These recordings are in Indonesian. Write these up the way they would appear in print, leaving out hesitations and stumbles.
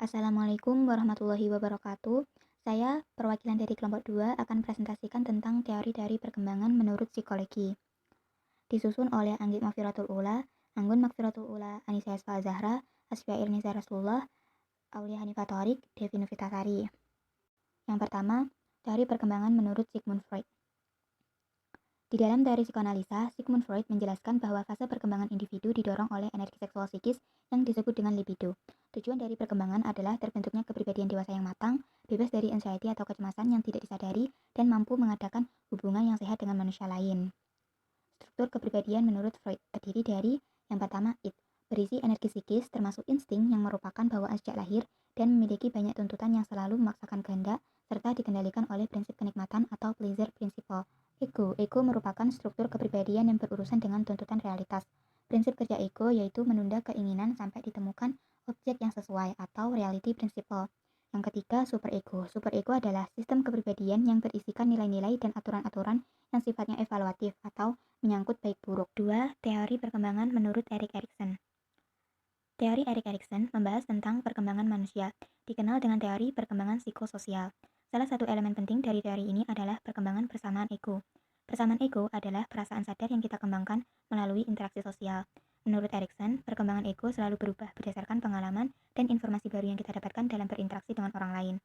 Assalamualaikum warahmatullahi wabarakatuh. Saya, perwakilan dari kelompok 2, akan presentasikan tentang teori-teori perkembangan menurut psikologi. Disusun oleh Anggit Magfiratul Ula, Anggun Magfiratul Ula, Anissa Yasfa Zahra, Asfiya Irniza Rasulullah, Aulia Hanifah Thorik, Devi Novitasari. Yang pertama, teori perkembangan menurut Sigmund Freud. Di dalam teori psikoanalisa, Sigmund Freud menjelaskan bahwa fase perkembangan individu didorong oleh energi seksual psikis yang disebut dengan libido. Tujuan dari perkembangan adalah terbentuknya kepribadian dewasa yang matang, bebas dari anxiety atau kecemasan yang tidak disadari, dan mampu mengadakan hubungan yang sehat dengan manusia lain. Struktur kepribadian menurut Freud terdiri dari yang pertama, id, berisi energi psikis termasuk insting yang merupakan bawaan sejak lahir dan memiliki banyak tuntutan yang selalu memaksakan kehendak serta dikendalikan oleh prinsip kenikmatan atau pleasure principle. Ego merupakan struktur kepribadian yang berurusan dengan tuntutan realitas. Prinsip kerja ego yaitu menunda keinginan sampai ditemukan objek yang sesuai atau reality principle. Yang ketiga, superego. Superego adalah sistem kepribadian yang berisikan nilai-nilai dan aturan-aturan yang sifatnya evaluatif atau menyangkut baik buruk. 2. Teori perkembangan menurut Erik Erikson. Teori Erik Erikson membahas tentang perkembangan manusia, dikenal dengan teori perkembangan psikososial. Salah satu elemen penting dari teori ini adalah perkembangan persamaan ego. Persamaan ego adalah perasaan sadar yang kita kembangkan melalui interaksi sosial. Menurut Erikson, perkembangan ego selalu berubah berdasarkan pengalaman dan informasi baru yang kita dapatkan dalam berinteraksi dengan orang lain.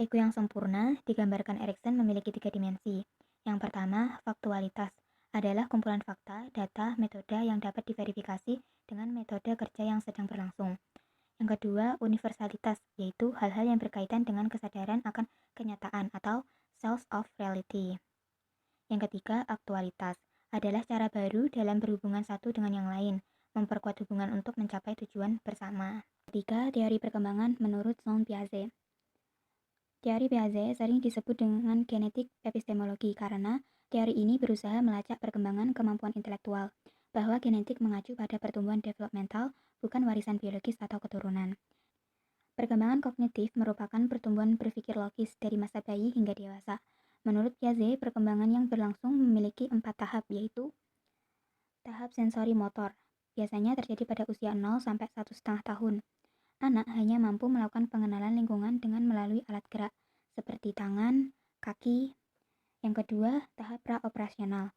Ego yang sempurna digambarkan Erikson memiliki 3 dimensi. Yang pertama, faktualitas adalah kumpulan fakta, data, metode yang dapat diverifikasi dengan metode kerja yang sedang berlangsung. Yang kedua, universalitas, yaitu hal-hal yang berkaitan dengan kesadaran akan kenyataan atau sense of reality. Yang ketiga, aktualitas, adalah cara baru dalam berhubungan satu dengan yang lain, memperkuat hubungan untuk mencapai tujuan bersama. Ketiga, teori perkembangan menurut Jean Piaget. Teori Piaget sering disebut dengan genetik epistemologi karena teori ini berusaha melacak perkembangan kemampuan intelektual, bahwa genetik mengacu pada pertumbuhan developmental, bukan warisan biologis atau keturunan. Perkembangan kognitif merupakan pertumbuhan berpikir logis dari masa bayi hingga dewasa. Menurut Piaget, perkembangan yang berlangsung memiliki 4 tahap, yaitu tahap sensori motor, biasanya terjadi pada usia 0 sampai 1,5 tahun. Anak hanya mampu melakukan pengenalan lingkungan dengan melalui alat gerak, seperti tangan, kaki. Yang kedua, tahap praoperasional.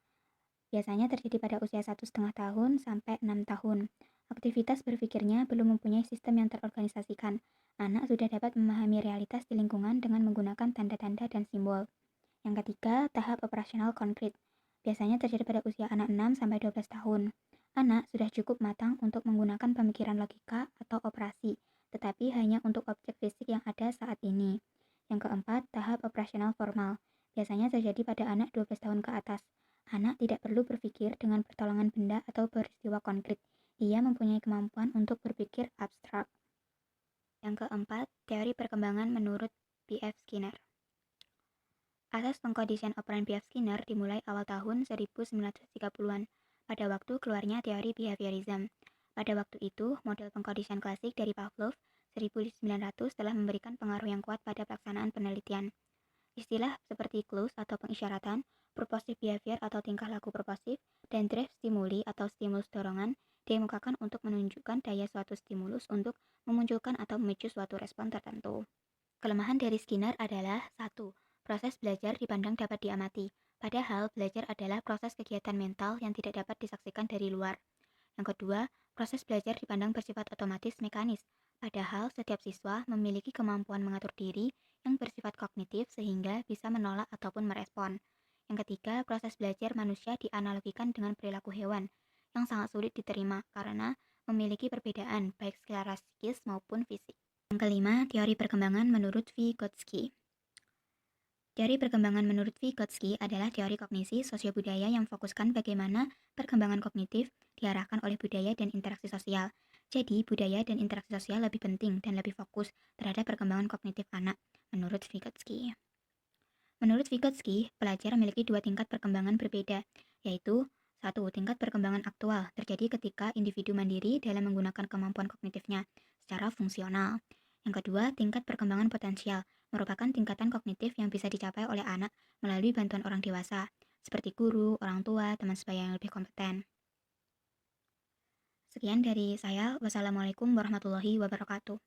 Biasanya terjadi pada usia 1,5 tahun sampai 6 tahun. Aktivitas berpikirnya belum mempunyai sistem yang terorganisasikan. Anak sudah dapat memahami realitas di lingkungan dengan menggunakan tanda-tanda dan simbol. Yang ketiga, tahap operasional konkret. Biasanya terjadi pada usia anak 6 sampai 12 tahun. Anak sudah cukup matang untuk menggunakan pemikiran logika atau operasi, tetapi hanya untuk objek fisik yang ada saat ini. Yang keempat, tahap operasional formal. Biasanya terjadi pada anak 12 tahun ke atas. Anak tidak perlu berpikir dengan pertolongan benda atau peristiwa konkret. Ia mempunyai kemampuan untuk berpikir abstrak. Yang keempat, teori perkembangan menurut B.F. Skinner. Asas pengkondisian operan B.F. Skinner dimulai awal tahun 1930-an, pada waktu keluarnya teori behaviorism. Pada waktu itu, model pengkondisian klasik dari Pavlov 1900 telah memberikan pengaruh yang kuat pada pelaksanaan penelitian. Istilah seperti clues atau pengisyaratan, purposive behavior atau tingkah laku purposif, dan drive stimuli atau stimulus dorongan dikemukakan untuk menunjukkan daya suatu stimulus untuk memunculkan atau memicu suatu respon tertentu. Kelemahan dari Skinner adalah 1. Proses belajar dipandang dapat diamati, padahal belajar adalah proses kegiatan mental yang tidak dapat disaksikan dari luar. Yang kedua, proses belajar dipandang bersifat otomatis mekanis, padahal setiap siswa memiliki kemampuan mengatur diri yang bersifat kognitif sehingga bisa menolak ataupun merespon. Yang ketiga, proses belajar manusia dianalogikan dengan perilaku hewan yang sangat sulit diterima karena memiliki perbedaan baik secara psikis maupun fisik. Yang kelima, teori perkembangan menurut Vygotsky. Teori perkembangan menurut Vygotsky adalah teori kognisi sosiobudaya yang fokuskan bagaimana perkembangan kognitif diarahkan oleh budaya dan interaksi sosial. Jadi, budaya dan interaksi sosial lebih penting dan lebih fokus terhadap perkembangan kognitif anak, menurut Vygotsky. Menurut Vygotsky, pelajar memiliki 2 tingkat perkembangan berbeda, yaitu 1. Tingkat perkembangan aktual terjadi ketika individu mandiri dalam menggunakan kemampuan kognitifnya secara fungsional. Yang kedua, tingkat perkembangan potensial merupakan tingkatan kognitif yang bisa dicapai oleh anak melalui bantuan orang dewasa, seperti guru, orang tua, teman sebaya yang lebih kompeten. Sekian dari saya. Wassalamualaikum warahmatullahi wabarakatuh.